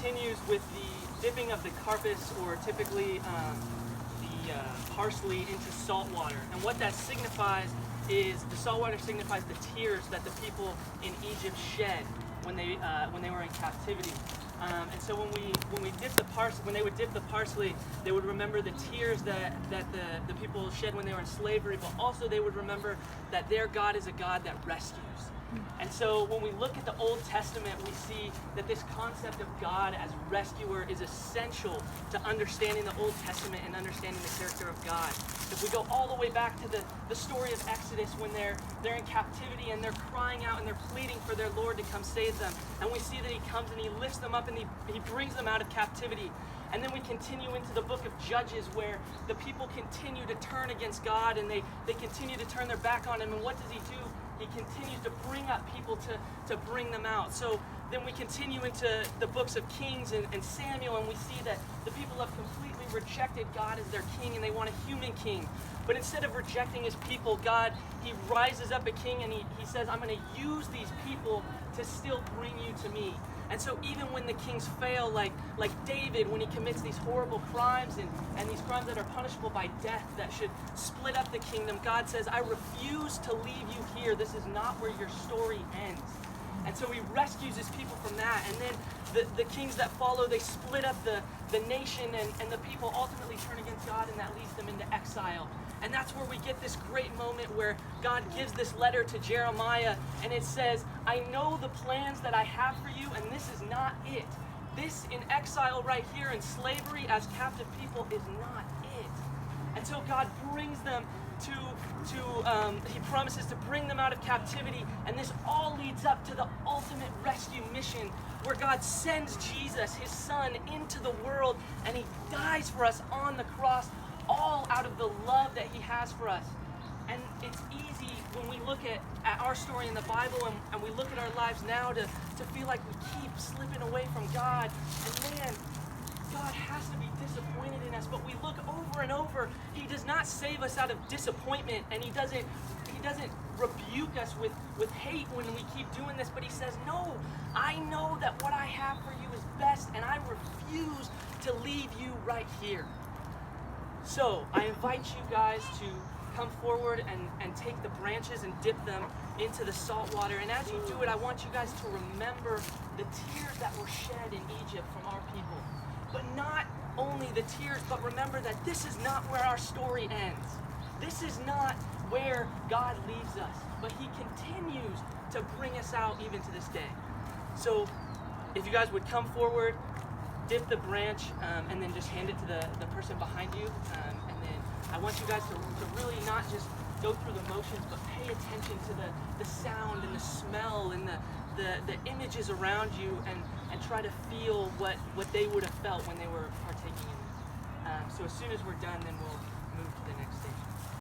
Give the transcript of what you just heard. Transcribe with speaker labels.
Speaker 1: continues with the dipping of the carpus, or typically the parsley, into salt water. And what that signifies is the salt water signifies the tears that the people in Egypt shed when they were in captivity. And so when they would dip the parsley, they would remember the tears that the people shed when they were in slavery, but also they would remember that their God is a God that rescues. And so when we look at the Old Testament, we see that this concept of God as rescuer is essential to understanding the Old Testament and understanding the character of God. If we go all the way back to the story of Exodus, when they're in captivity and they're crying out and they're pleading for their Lord to come save them, and we see that he comes and he lifts them up and he brings them out of captivity. And then we continue into the book of Judges, where the people continue to turn against God and they continue to turn their back on him. And what does he do? He continues to bring up people to bring them out. So then we continue into the books of Kings and Samuel, and we see that the people have completely rejected God as their king, and they want a human king. But instead of rejecting his people, God, he rises up a king, and he says, I'm going to use these people to still bring you to me. And so even when the kings fail, like David, when he commits these horrible crimes and these crimes that are punishable by death that should split up the kingdom, God says, I refuse to leave you here. This is not where your story ends. And so he rescues his people from that. And then the kings that follow, they split up the nation, and the people ultimately turn against God, and that leads them into exile. And that's where we get this great moment where God gives this letter to Jeremiah, and it says, I know the plans that I have for you, and this is not it. This in exile right here in slavery as captive people is not it. And so God brings them he promises to bring them out of captivity, and this all leads up to the ultimate rescue mission, where God sends Jesus, his son, into the world, and he dies for us on the cross, all out of the love that he has for us. And it's easy when we look at our story in the Bible and we look at our lives now to feel like we keep slipping away from God. And man, God has to be disappointed in us, but we look over and over. He does not save us out of disappointment, and he doesn't rebuke us with hate when we keep doing this, but he says, no, I know that what I have for you is best, and I refuse to leave you right here. So I invite you guys to come forward and take the branches and dip them into the salt water. And as you do it, I want you guys to remember the tears that were shed in Egypt from our people. But not only the tears, but remember that this is not where our story ends. This is not where God leaves us, but he continues to bring us out even to this day. So if you guys would come forward, dip the branch, and then just hand it to the person behind you. And then I want you guys to really not just go through the motions, but pay attention to the sound and the smell and the images around you, and try to feel what they would have felt when they were partaking in it. So as soon as we're done, then we'll move to the next station.